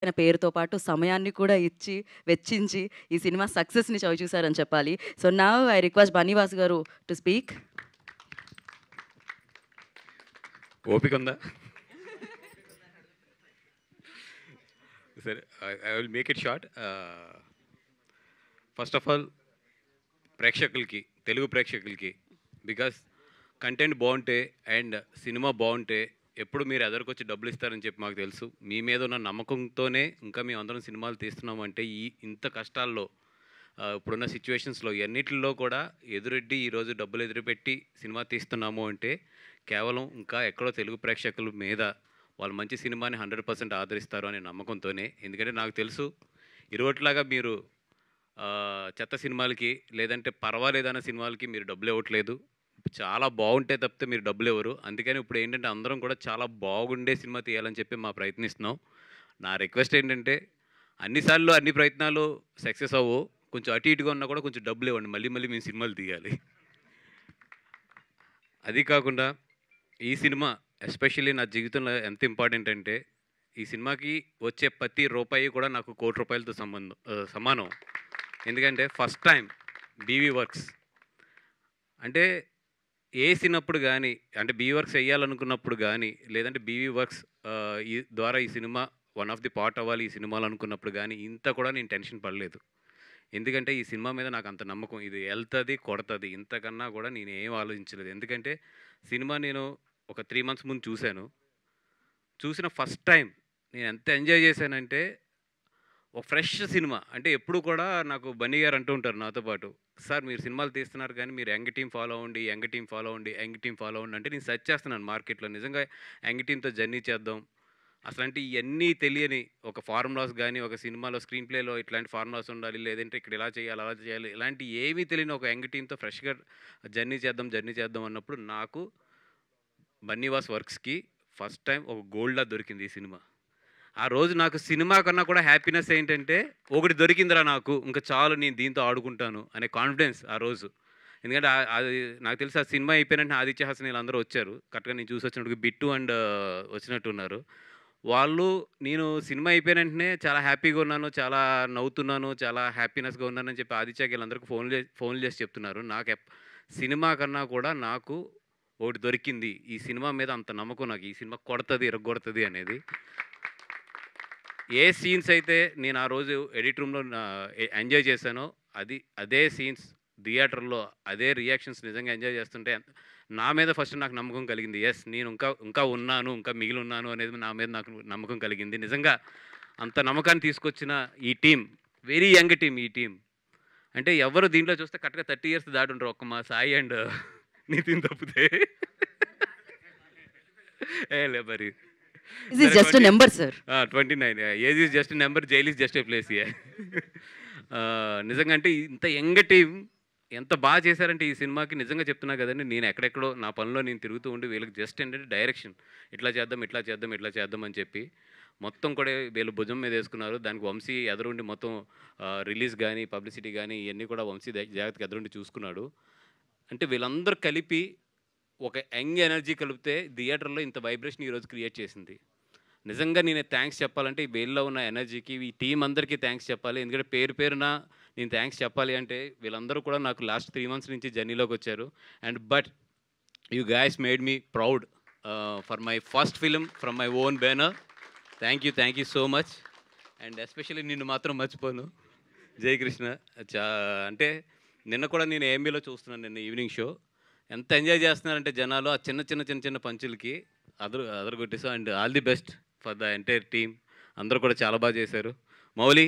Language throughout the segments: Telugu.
ఆయన పేరుతో పాటు సమయాన్ని కూడా ఇచ్చి, వెచ్చించి ఈ సినిమా సక్సెస్‌ని చవిచూసారని చెప్పాలి. So, now I request Bunny Vas గారు టు స్పీక్. ఓపిక ఉందా? సరే, I will make it short. First of all ప్రేక్షకులకి, తెలుగు ప్రేక్షకులకి, బికాస్ కంటెంట్ బాగుంటే అండ్ సినిమా బాగుంటే ఎప్పుడు మీరు ఎదరికొచ్చి డబ్బులు ఇస్తారని చెప్పి మాకు తెలుసు. మీ మీద ఉన్న నమ్మకంతోనే ఇంకా మేము అందరం సినిమాలు తీస్తున్నామంటే ఇంత కష్టాల్లో, ఇప్పుడున్న సిచ్యువేషన్స్లో ఎన్నిటిలో కూడా ఎదురెడ్డి ఈరోజు డబ్బులు ఎదురుపెట్టి సినిమా తీస్తున్నాము అంటే కేవలం ఇంకా ఎక్కడో తెలుగు ప్రేక్షకుల మీద వాళ్ళు మంచి సినిమాని 100% ఆదరిస్తారు అనే నమ్మకంతోనే. ఎందుకంటే నాకు తెలుసు ఇరువట్లాగా మీరు చెత్త సినిమాలకి లేదంటే పర్వాలేదన్న సినిమాలకి మీరు డబ్బులు ఇవ్వట్లేదు. చాలా బాగుంటే తప్పితే మీరు డబ్బులు ఇవ్వరు. అందుకని ఇప్పుడు ఏంటంటే అందరం కూడా చాలా బాగుండే సినిమా తీయాలని చెప్పి మా ప్రయత్నిస్తున్నాం. నా రిక్వెస్ట్ ఏంటంటే అన్నిసార్లు అన్ని ప్రయత్నాలు సక్సెస్ అవ్వవు. కొంచెం అటు ఇటుగా ఉన్నా కూడా కొంచెం డబ్బులు ఇవ్వండి. మళ్ళీ మళ్ళీ మేము సినిమాలు తీయాలి. అది కాకుండా ఈ సినిమా ఎస్పెషల్లీ నా జీవితంలో ఎంత ఇంపార్టెంట్ అంటే ఈ సినిమాకి వచ్చే ప్రతి రూపాయి కూడా నాకు ₹1,00,00,000తో సమానం. ఎందుకంటే ఫస్ట్ టైం బీవీ వర్క్స్ అంటే ఏసినప్పుడు కానీ, అంటే బీవీ వర్క్స్ వేయాలనుకున్నప్పుడు కానీ, లేదంటే బీవీ వర్క్స్ ఈ ద్వారా ఈ cinema one of the part అవ్వాలి ఈ సినిమాలో అనుకున్నప్పుడు కానీ ఇంత కూడా నేను టెన్షన్ పడలేదు. ఎందుకంటే ఈ సినిమా మీద నాకు అంత నమ్మకం. ఇది ఎళ్తది, కొడతది. ఇంతకన్నా కూడా నేనేం ఆలోచించలేదు. ఎందుకంటే సినిమా నేను ఒక 3 మంత్స్ ముందు చూశాను. చూసిన ఫస్ట్ టైం నేను ఎంత ఎంజాయ్ చేశానంటే ఒక ఫ్రెష్ సినిమా. అంటే ఎప్పుడు కూడా నాకు బన్నీ గారు అంటూ ఉంటారు నాతో పాటు, "సార్ మీరు సినిమాలు తీస్తున్నారు కానీ మీరు యంగ్ టీమ్ ఫాలో అవ్వండి, యంగ్ టీమ్ ఫాలో అవ్వండి, యంగ్ టీమ్ ఫాలో అవ్వండి" అంటే నేను సెర్చ్ చేస్తున్నాను మార్కెట్‌లో. నిజంగా యంగ్ టీమ్‌తో జర్నీ చేద్దాం. అసలంటే ఇయన్నీ తెలియని ఒక ఫార్ములాస్ గానీ, ఒక సినిమాలో స్క్రీన్ ప్లేలో ఇట్లాంటి ఫార్ములాస్ ఉండాలి, లేదంటే ఇక్కడ ఇలా చేయాలి, అలా చేయాలి, ఇలాంటి ఏమీ తెలియని ఒక యంగ్ టీమ్‌తో ఫ్రెష్‌గా జర్నీ చేద్దాం అన్నప్పుడు నాకు బన్నీవాస్ వర్క్స్‌కి ఫస్ట్ టైం ఒక గోల్డ్‌లా దొరికింది ఈ సినిమా. ఆ రోజు నాకు సినిమా కన్నా కూడా హ్యాపీనెస్ ఏంటంటే, ఒకటి దొరికిందిరా నాకు, ఇంక చాలు నేను దీంతో ఆడుకుంటాను అనే కాన్ఫిడెన్స్ ఆ రోజు. ఎందుకంటే అది నాకు తెలిసి ఆ సినిమా అయిపోయిన వెంటనే ఆదిత్య, హాసన్ వీళ్ళందరూ వచ్చారు. కరెక్ట్‌గా నేను చూసొచ్చినప్పటికి బిట్టు అండ్ వచ్చినట్టున్నారు. వాళ్ళు, నేను సినిమా అయిపోయిన వెంటనే చాలా హ్యాపీగా ఉన్నాను, చాలా నవ్వుతున్నాను, చాలా హ్యాపీనెస్‌గా ఉన్నానని చెప్పి ఆదిత్యకి వీళ్ళందరికీ ఫోన్లు చేసి చెప్తున్నారు. సినిమా కన్నా కూడా నాకు ఒకటి దొరికింది. ఈ సినిమా మీద అంత నమ్మకం నాకు. ఈ సినిమా కొడతది, ఇరగ్గొడతది అనేది. ఏ సీన్స్ అయితే నేను ఆ రోజు ఎడిట్ రూమ్‌లో ఎంజాయ్ చేశానో, అదే సీన్స్ థియేటర్‌లో అదే రియాక్షన్స్ నిజంగా ఎంజాయ్ చేస్తుంటే నా మీద ఫస్ట్ నాకు నమ్మకం కలిగింది. యెస్, నేను ఇంకా ఉన్నాను, ఇంకా మిగిలున్నాను అనేది నా మీద నాకు నమ్మకం కలిగింది. నిజంగా అంత నమ్మకాన్ని తీసుకొచ్చిన ఈ టీమ్, వెరీ యంగ్ టీమ్ ఈ టీమ్. అంటే ఎవరు దీంట్లో చూస్తే కరెక్ట్‌గా 30 ఇయర్స్ దాటి ఉంటారు. ఒక్క మా సాయి అండ్ నితిన్ తప్పితే. లే మరి. దిస్ ఈస్ సరే just a number sir. 29. Age is just a number, jail is just a place. నిజంగా అంటే ఇంత యంగ్ టీమ్ ఎంత బాగా చేశారంటే ఈ సినిమాకి నిజంగా చెప్తున్నా కదండీ. నేను ఎక్కడెక్కడో నా పనిలో నేను తిరుగుతూ ఉండి వీళ్ళకి జస్ట్ ఏంటంటే డైరెక్షన్, ఇట్లా చేద్దాం, ఇట్లా చేద్దాం, ఇట్లా చేద్దాం అని చెప్పి మొత్తం కూడా వీళ్ళు భుజం మీద వేసుకున్నారు. దానికి వంశీ ఎదురుండి మొత్తం రిలీజ్ కానీ, పబ్లిసిటీ కానీ ఇవన్నీ కూడా వంశీ జాగ్రత్తగా ఎదురుండి చూసుకున్నాడు. అంటే వీళ్ళందరూ కలిపి ఒక యంగ్ ఎనర్జీ కలిపితే థియేటర్‌లో ఇంత వైబ్రేషన్ ఈరోజు క్రియేట్ చేసింది. నిజంగా నేను థ్యాంక్స్ చెప్పాలంటే ఈ వీళ్ళలో ఉన్న ఎనర్జీకి, ఈ టీమ్ అందరికీ థ్యాంక్స్ చెప్పాలి. ఎందుకంటే పేరు పేరున నేను థ్యాంక్స్ చెప్పాలి అంటే వీళ్ళందరూ కూడా నాకు లాస్ట్ 3 మంత్స్ నుంచి జర్నీలోకొచ్చారు. But you guys made me proud for my first film from my own banner. Thank you so much. And especially నిన్ను మాత్రం మర్చిపోను. జయకృష్ణ. చా అంటే నిన్న కూడా నేను ఏఎంబీలో చూస్తున్నాను, నిన్న ఈవినింగ్ షో. ఎంత ఎంజాయ్ చేస్తున్నారంటే జనాలు ఆ చిన్న పంచులకి అదరగొట్టేసాం. And all the best for the entire team. అందరూ కూడా చాలా బాగా చేశారు. మౌలి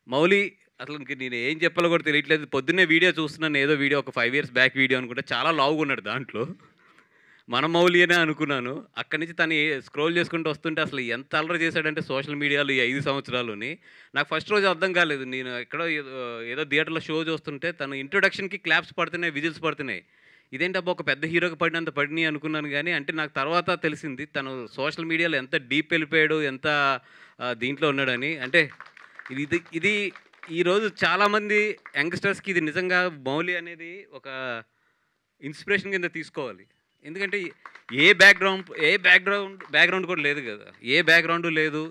మౌలి అసలు ఇంక నేను ఏం చెప్పాలో కూడా తెలియట్లేదు. పొద్దున్నే వీడియో చూస్తున్నాను, ఏదో వీడియో ఒక 5 ఇయర్స్ బ్యాక్ వీడియో అనుకుంటే చాలా లావుగా ఉన్నాడు దాంట్లో. మన మౌలి అనే అనుకున్నాను. అక్కడి నుంచి తను స్క్రోల్ చేసుకుంటూ వస్తుంటే అసలు ఎంత అల్లరి చేశాడంటే సోషల్ మీడియాలో ఈ 5 సంవత్సరాల్లోని. నాకు ఫస్ట్ రోజు అర్థం కాలేదు. నేను ఎక్కడో ఏదో థియేటర్‌లో షో చూస్తుంటే తను ఇంట్రొడక్షన్‌కి క్లాప్స్ పడుతున్నాయి, విజిల్స్ పడుతున్నాయి. ఇదేంటబ్బా ఒక పెద్ద హీరోకి పడినంత పడినాయి అనుకున్నాను గానీ, అంటే నాకు తర్వాత తెలిసింది తను సోషల్ మీడియాలో ఎంత డీప్ వెళ్ళిపోయాడు, ఎంత దీంట్లో ఉన్నాడని. అంటే ఇది ఇది ఈరోజు చాలామంది యంగ్‌స్టర్స్‌కి ఇది నిజంగా మౌలి అనేది ఒక ఇన్స్పిరేషన్ కింద తీసుకోవాలి. ఎందుకంటే బ్యాక్గ్రౌండ్ కూడా లేదు కదా, ఏ బ్యాక్గ్రౌండ్ లేదు,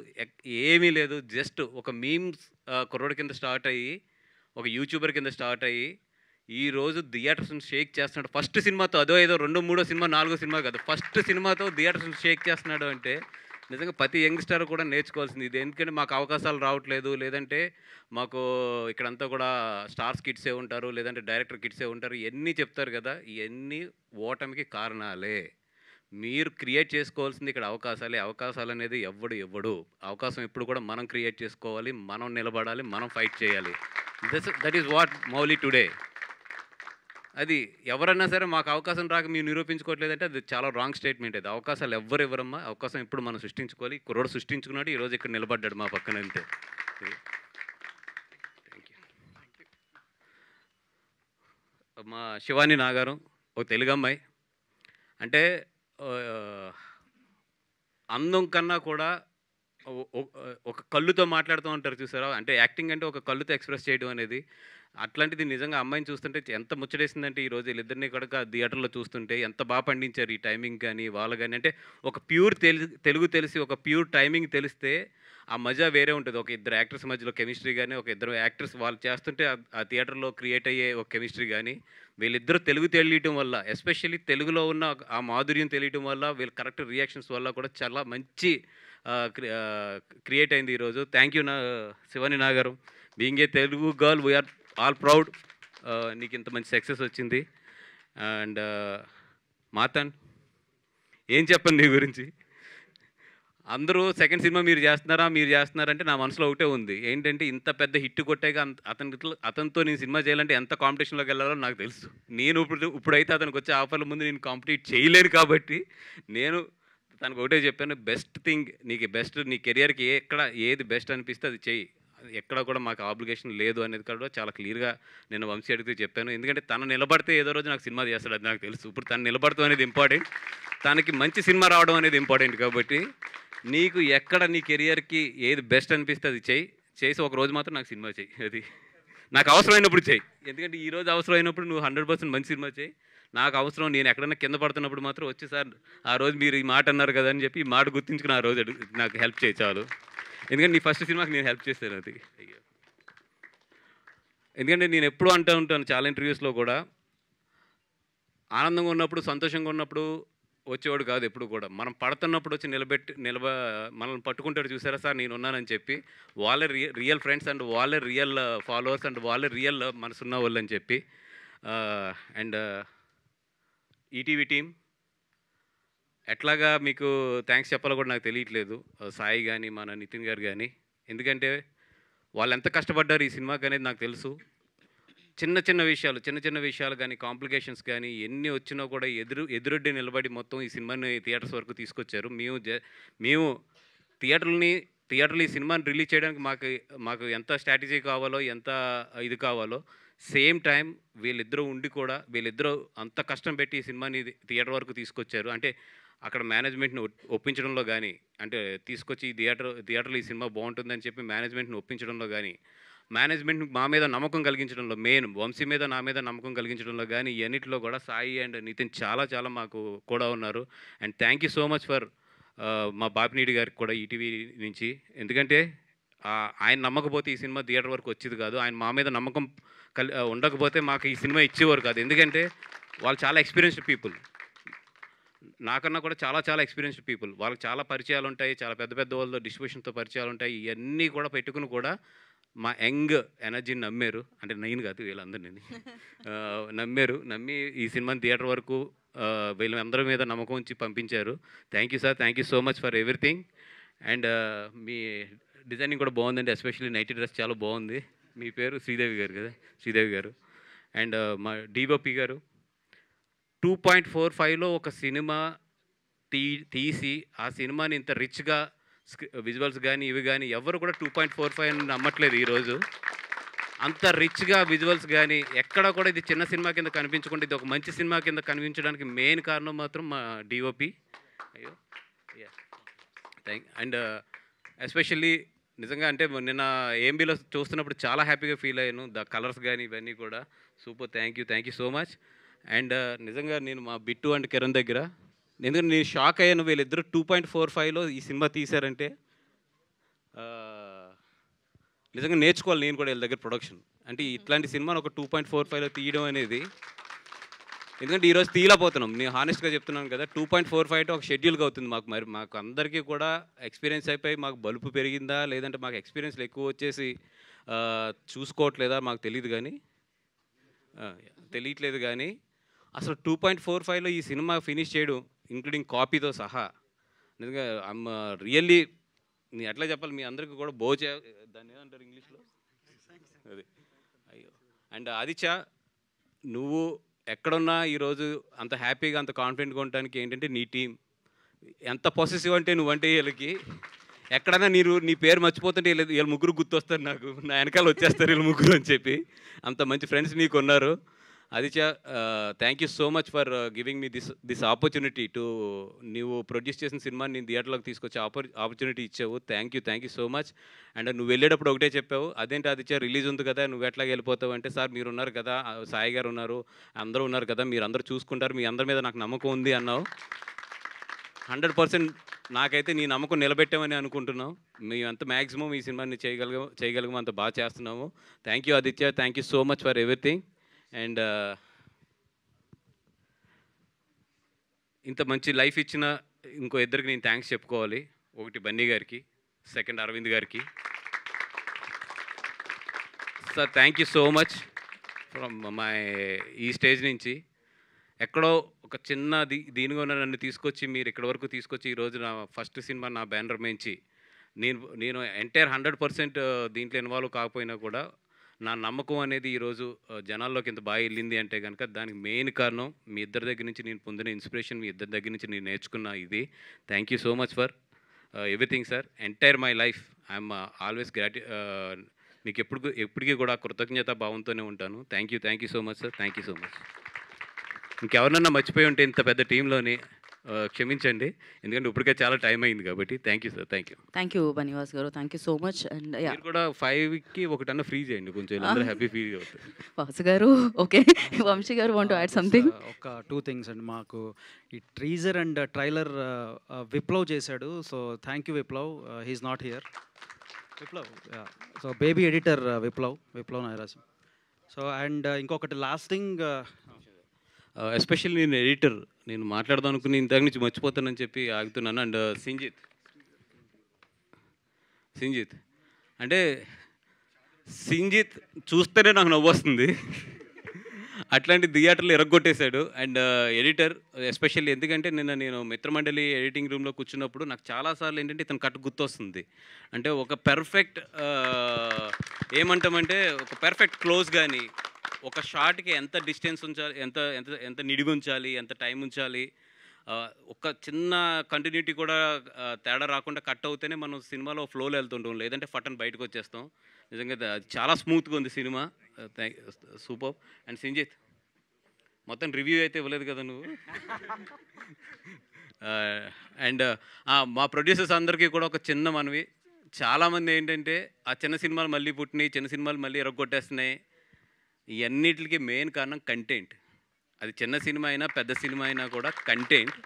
ఏమీ లేదు. జస్ట్ ఒక మీమ్స్ కుర్రోడి కింద స్టార్ట్ అయ్యి ఒక యూట్యూబర్ కింద స్టార్ట్ అయ్యి ఈరోజు థియేటర్స్ని షేక్ చేస్తున్నాడు. ఫస్ట్ సినిమాతో, అదో ఏదో 2, 3 సినిమా 4 సినిమా కాదు, ఫస్ట్ సినిమాతో థియేటర్స్ని షేక్ చేస్తున్నాడు అంటే నిజంగా ప్రతి యంగ్స్టర్ కూడా నేర్చుకోవాల్సింది ఇది. ఎందుకంటే మాకు అవకాశాలు రావట్లేదు, లేదంటే మాకు ఇక్కడంతా కూడా స్టార్స్ కిడ్సే ఉంటారు, లేదంటే డైరెక్టర్ కిడ్సే ఉంటారు, ఇవన్నీ చెప్తారు కదా, ఇవన్నీ ఓటమికి కారణాలే. మీరు క్రియేట్ చేసుకోవాల్సింది ఇక్కడ అవకాశాలే. అవకాశాలు అనేది ఇవ్వడు. అవకాశం ఎప్పుడు కూడా మనం క్రియేట్ చేసుకోవాలి, మనం నిలబడాలి, మనం ఫైట్ చేయాలి. That is what Mouli today. అది ఎవరన్నా సరే మాకు అవకాశం రాక మీరు నిరూపించుకోవట్లేదంటే అది చాలా రాంగ్ స్టేట్మెంట్. అది అవకాశాలు ఇవ్వరమ్మా, అవకాశం ఇప్పుడు మనం సృష్టించుకోవాలి. కుర్రోడు సృష్టించుకున్నాడు, ఈరోజు ఇక్కడ నిలబడ్డాడు మా పక్కన, అంతే. Thank you. మా శివాని నాగారం ఒక తెలుగు అమ్మాయి. అంటే అందం కన్నా కూడా ఒక కళ్ళుతో మాట్లాడుతూ ఉంటారు చూసారా, అంటే యాక్టింగ్ అంటే ఒక కళ్ళుతో ఎక్స్ప్రెస్ చేయడం అనేది. అట్లాంటిది నిజంగా అమ్మాయిని చూస్తుంటే ఎంత ముచ్చటేసిందంటే ఈరోజు వీళ్ళిద్దరిని కూడా థియేటర్లో చూస్తుంటే ఎంత బాగా పండించారు ఈ టైమింగ్ కానీ వాళ్ళు కానీ. అంటే ఒక ప్యూర్ తెలుగు తెలిసి ఒక ప్యూర్ టైమింగ్ తెలిస్తే ఆ మజా వేరే ఉంటుంది. ఒక ఇద్దరు యాక్టర్స్ మధ్యలో కెమిస్ట్రీ కానీ, ఒక ఇద్దరు యాక్టర్స్ వాళ్ళు చేస్తుంటే ఆ థియేటర్లో క్రియేట్ అయ్యే ఒక కెమిస్ట్రీ కానీ, వీళ్ళిద్దరూ తెలుగు తెలియటం వల్ల, ఎస్పెషల్లీ తెలుగులో ఉన్న ఆ మాధుర్యం తెలియటం వల్ల, వీళ్ళ కరెక్ట్ రియాక్షన్స్ వల్ల కూడా చాలా మంచి క్రియేట్ అయింది ఈరోజు. Thank you Shivani Nagaram. Being a Telugu girl we're all proud. నీకు ఇంత మంచి సక్సెస్ వచ్చింది. అండ్ మాతన్ ఏం చెప్పండి నీ గురించి. అందరూ సెకండ్ సినిమా మీరు చేస్తున్నారంటే నా మనసులో ఒకటే ఉంది, ఏంటంటే ఇంత పెద్ద హిట్ కొట్టాక అతనితో నేను సినిమా చేయాలంటే ఎంత కాంపిటీషన్లోకి వెళ్ళాలో నాకు తెలుసు. నేను ఇప్పుడైతే అతనికి వచ్చే ఆఫర్ల ముందు నేను కాంపిటీట్ చేయలేను కాబట్టి నేను తనకు ఒకటే చెప్పాను, బెస్ట్ థింగ్ నీకు బెస్ట్, నీ కెరియర్కి ఏది బెస్ట్ అనిపిస్తే అది చెయ్యి, ఎక్కడ కూడా మాకు ఆబ్లిగేషన్ లేదు అనేది కూడా చాలా క్లియర్గా నేను వంశీ అడిగితే చెప్పాను. ఎందుకంటే తను నిలబడితే ఏదో రోజు నాకు సినిమా చేస్తాడు, అది నాకు తెలుసు. ఇప్పుడు తను నిలబడతాం అనేది ఇంపార్టెంట్, తనకి మంచి సినిమా రావడం అనేది ఇంపార్టెంట్. కాబట్టి నీకు ఎక్కడ నీ కెరియర్కి ఏది బెస్ట్ అనిపిస్తే అది చేసి ఒక రోజు మాత్రం నాకు సినిమా చేయి, అది నాకు అవసరమైనప్పుడు చేయి. ఎందుకంటే ఈరోజు అవసరమైనప్పుడు నువ్వు 100% మంచి సినిమా చేయి. నాకు అవసరం, నేను ఎక్కడైనా కింద పడుతున్నప్పుడు మాత్రం వచ్చి సార్ ఆ రోజు మీరు ఈ మాట అన్నారు కదా అని చెప్పి ఈ మాట గుర్తించుకుని ఆ రోజు నాకు హెల్ప్ చేయి చాలు. ఎందుకంటే నీ ఫస్ట్ సినిమాకి నేను హెల్ప్ చేశాను అది. ఎందుకంటే నేను ఎప్పుడూ అంటూ ఉంటాను చాలా ఇంటర్వ్యూస్లో కూడా, ఆనందంగా ఉన్నప్పుడు సంతోషంగా ఉన్నప్పుడు వచ్చేవాడు కాదు ఎప్పుడు కూడా, మనం పడుతున్నప్పుడు వచ్చి మనల్ని పట్టుకుంటాడు చూసారా సార్ నేను ఉన్నానని చెప్పి, వాళ్ళే రియల్ ఫ్రెండ్స్ అండ్ వాళ్ళే రియల్ ఫాలోవర్స్ అండ్ వాళ్ళే రియల్ మనసున్న వాళ్ళు అని చెప్పి. అండ్ ఈటీవీ టీం ఎట్లాగా మీకు థ్యాంక్స్ చెప్పాలో కూడా నాకు తెలియట్లేదు, సాయి కానీ మన నితిన్ గారు కానీ. ఎందుకంటే వాళ్ళు ఎంత కష్టపడ్డారు ఈ సినిమాకి అనేది నాకు తెలుసు. చిన్న చిన్న విషయాలు కానీ, కాంప్లికేషన్స్ కానీ ఎన్ని వచ్చినా కూడా ఎదురొడ్డి నిలబడి మొత్తం ఈ సినిమాని థియేటర్స్ వరకు తీసుకొచ్చారు. మేము థియేటర్లు ఈ సినిమాని రిలీజ్ చేయడానికి మాకు ఎంత స్ట్రాటజీ కావాలో, ఎంత ఇది కావాలో, సేమ్ టైం వీళ్ళిద్దరూ ఉండి కూడా వీళ్ళిద్దరూ అంత కష్టం పెట్టి ఈ సినిమాని థియేటర్ వరకు తీసుకొచ్చారు. అంటే అక్కడ మేనేజ్మెంట్ని ఒప్పించడంలో కానీ, అంటే తీసుకొచ్చి థియేటర్లో ఈ సినిమా బాగుంటుందని చెప్పి మేనేజ్మెంట్ని ఒప్పించడంలో కానీ, మేనేజ్మెంట్ మా మీద నమ్మకం కలిగించడంలో, మెయిన్ వంశీ మీద నా మీద నమ్మకం కలిగించడంలో కానీ, ఇవన్నిటిలో కూడా సాయి అండ్ నితిన్ చాలా మాకు కూడా ఉన్నారు. And thank you so much for మా బాపినీడి గారికి కూడా ఈటీవీ నుంచి. ఎందుకంటే ఆయన నమ్మకపోతే ఈ సినిమా థియేటర్ వరకు వచ్చేది కాదు. ఆయన మా మీద నమ్మకం ఉండకపోతే మాకు ఈ సినిమా ఇచ్చేవారు కాదు. ఎందుకంటే వాళ్ళు చాలా ఎక్స్పీరియన్స్డ్ పీపుల్, నాకన్నా కూడా చాలా ఎక్స్పీరియన్స్డ్ పీపుల్. వాళ్ళకి చాలా పరిచయాలు ఉంటాయి, చాలా పెద్ద వాళ్ళతో డిస్ట్రిబ్యూషన్తో పరిచయాలు ఉంటాయి. ఇవన్నీ కూడా పెట్టుకుని కూడా మా యంగ్ ఎనర్జీని నమ్మారు, అంటే నేను కాదు వీళ్ళందరినీ నమ్మి ఈ సినిమాని థియేటర్ వరకు వీళ్ళందరి మీద నమ్మకం ఉంచి పంపించారు. Thank you sir, thank you so much for everything. And me designing కూడా బాగుందండి, ఎస్పెషల్లీ నైటీ డ్రెస్ చాలా బాగుంది. మీ పేరు శ్రీదేవి గారు కదా, శ్రీదేవి గారు. అండ్ మా డిఓపి గారు 2.45లో ఒక సినిమా తీసి ఆ సినిమాని ఇంత రిచ్గా విజువల్స్ కానీ ఇవి కానీ ఎవరు కూడా 2.45 అని నమ్మట్లేదు ఈరోజు. అంత రిచ్గా విజువల్స్ కానీ ఎక్కడ కూడా ఇది చిన్న సినిమా కింద కనిపించకుండా ఇది ఒక మంచి సినిమా కింద కనిపించడానికి మెయిన్ కారణం మాత్రం మా డిఓపి. అయ్యో అండ్ ఎస్పెషల్లీ నిజంగా అంటే నిన్న ఏఎంబీలో చూస్తున్నప్పుడు చాలా హ్యాపీగా ఫీల్ అయ్యాను. ద కలర్స్ కానీ ఇవన్నీ కూడా super. Thank you so much. And నిజంగా నేను మా బిట్టు అండ్ కిరణ్ దగ్గర, ఎందుకంటే నేను షాక్ అయ్యాను, వీళ్ళిద్దరు 2.45లో ఈ సినిమా తీశారంటే నిజంగా నేర్చుకోవాలి నేను కూడా వీళ్ళ దగ్గర ప్రొడక్షన్. అంటే ఇట్లాంటి సినిమాను ఒక 2.45లో తీయడం అనేది, ఎందుకంటే ఈరోజు తీయలేకపోతున్నాం. నేను హానెస్ట్గా చెప్తున్నాను కదా, 2.45 ఒక షెడ్యూల్గా అవుతుంది మాకు. మరి మాకు అందరికీ కూడా ఎక్స్పీరియన్స్ అయిపోయి మాకు బలుపు పెరిగిందా, లేదంటే మాకు ఎక్స్పీరియన్స్లు ఎక్కువ వచ్చేసి చూసుకోవట్లేదా మాకు తెలియదు కానీ తెలియట్లేదు కానీ అసలు 2.45లో ఈ సినిమా ఫినిష్ చేయడం, ఇంక్లూడింగ్ కాపీతో సహా, నిజంగా ఐమ్ రియల్లీ, నేను ఎట్లా చెప్పాలి మీ అందరికీ కూడా దాన్ని ఏమంటారు ఇంగ్లీష్లో, అది అయ్యో. అండ్ ఆదిత్య, నువ్వు ఎక్కడున్నా ఈరోజు అంత హ్యాపీగా అంత కాన్ఫిడెంట్గా ఉండడానికి ఏంటంటే నీ టీం ఎంత పొసెసివ్ అంటే నువ్వంటే వీళ్ళకి ఎక్కడైనా నీ పేరు మర్చిపోతుంటే వీళ్ళ ముగ్గురు గుర్తొస్తారు నాకు, నా వెనకాల వచ్చేస్తారు వీళ్ళ ముగ్గురు అని చెప్పి, అంత మంచి ఫ్రెండ్స్ నీకు ఉన్నారు. Aditya, thank you so much for giving me this opportunity to, నువ్వు ప్రొడ్యూస్ చేసిన సినిమాని నేను థియేటర్లోకి తీసుకొచ్చే ఆపర్చునిటీ ఇచ్చావు. Thank you so much. And నువ్వు వెళ్ళేటప్పుడు ఒకటే చెప్పావు, అదేంటి ఆదిత్య రిలీజ్ ఉంది కదా నువ్వు ఎట్లా వెళ్ళిపోతావు అంటే, సార్ మీరు ఉన్నారు కదా, సాయి గారు ఉన్నారు, అందరూ ఉన్నారు కదా, మీరు అందరూ చూసుకుంటారు, మీ అందరి మీద నాకు నమ్మకం ఉంది అన్నావు. 100% నాకైతే నీ నమ్మకం నిలబెట్టామని అనుకుంటున్నాం. మేమంతా మ్యాక్సిమం ఈ సినిమాని చేయగలిగాము, అంత బాగా చేస్తున్నాము. Thank you Aditya, thank you so much for everything. And ఇంత మంచి లైఫ్ ఇచ్చిన ఇంకో ఇద్దరికి నేను థ్యాంక్స్ చెప్పుకోవాలి. ఒకటి బన్నీ గారికి, సెకండ్ అరవింద్ గారికి. Sir thank you so much from my ఈ స్టేజ్ నుంచి ఎక్కడో ఒక చిన్న దీనిగా నన్ను తీసుకొచ్చి మీరు ఇక్కడి వరకు తీసుకొచ్చి ఈరోజు నా ఫస్ట్ సినిమా నా బ్యానర్ మించి నేను ఎంటైర్ 100% దీంట్లో ఇన్వాల్వ్ కాకపోయినా కూడా నా నమ్మకం అనేది ఈరోజు జనాల్లోకి ఇంత బాగా వెళ్ళింది అంటే కనుక దానికి మెయిన్ కారణం మీ ఇద్దరి దగ్గర నుంచి నేను పొందిన ఇన్స్పిరేషన్, మీ ఇద్దరి దగ్గర నుంచి నేను నేర్చుకున్న ఇది. Thank you so much for everything sir. Entire my life I'm always మీకు ఎప్పటికీ కూడా కృతజ్ఞత భావంతోనే ఉంటాను. Thank you so much sir. Thank you so much. ఇంకెవరన్నా మర్చిపోయి ఉంటే ఇంత పెద్ద టీంలోని క్షమించండి, ఎందుకంటే ఇప్పటికే చాలా టైం అయింది కాబట్టి. Thank you sir. Thank you Banivas garu, thank you so much. And మీరు కూడా 5కి ఒకటన్నా ఫ్రీ చేయండి, కొంచెం వీళ్ళందరూ హ్యాపీ ఫీల్ అవుతారు. వాసు గారు ఓకే, వంశీ గారు వాంట్ టు యాడ్ సంథింగ్. ఒక 2 things అండి. మాకు ఈ ట్రీజర్ అండ్ ట్రైలర్ విప్లవ్ చేశాడు, so thank you Viplav. He's not here. Viplav, so baby editor Viplav Nayaraju. So and ఇంకొకటి లాస్టింగ్, ఎస్పెషల్లీ నేను ఎడిటర్, నేను మాట్లాడదాం అనుకుని ఇంతకు నుంచి మర్చిపోతానని చెప్పి ఆగుతున్నాను. అండ్ సింజిత్ అంటే సింజిత్ చూస్తేనే నాకు నవ్వు వస్తుంది, అట్లాంటి థియేటర్లు ఎరగొట్టేశాడు. అండ్ ఎడిటర్ ఎస్పెషల్లీ ఎందుకంటే నేను మిత్రమండలి ఎడిటింగ్ రూమ్లో కూర్చున్నప్పుడు నాకు చాలాసార్లు ఏంటంటే ఇతను కట్టు గుర్తొస్తుంది. అంటే ఒక పెర్ఫెక్ట్ ఏమంటామంటే ఒక పెర్ఫెక్ట్ క్లోజ్ కానీ, ఒక షాట్కి ఎంత డిస్టెన్స్ ఉంచాలి, ఎంత ఎంత ఎంత నిడిగి ఉంచాలి, ఎంత టైం ఉంచాలి, ఒక చిన్న కంటిన్యూటీ కూడా తేడా రాకుండా కట్ అవుతేనే మనం సినిమాలో ఫ్లోలో వెళ్తుంటాం, లేదంటే ఫటన్ బయటకు వచ్చేస్తాం. నిజంగా చాలా స్మూత్గా ఉంది సినిమా. సూపర్. అండ్ సింజిత్, మొత్తం రివ్యూ అయితే ఇవ్వలేదు కదా నువ్వు. అండ్ మా ప్రొడ్యూసర్స్ అందరికీ కూడా ఒక చిన్న మనవి, చాలామంది ఏంటంటే ఆ చిన్న సినిమాలు మళ్ళీ పుట్టినాయి, చిన్న సినిమాలు మళ్ళీ ఎరగొట్టేస్తున్నాయి. ఇవన్నిటికి మెయిన్ కారణం కంటెంట్. అది చిన్న సినిమా అయినా పెద్ద సినిమా అయినా కూడా కంటెంట్.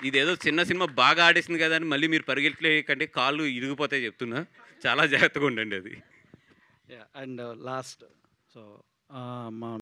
ఇదేదో చిన్న సినిమా బాగా ఆడేసింది కదా అని మళ్ళీ మీరు పరిగెట్టలేకంటే కాళ్ళు ఇరిగిపోతాయి చెప్తున్నా, చాలా జాగ్రత్తగా ఉండండి అది. అండ్ లాస్ట్, సో మా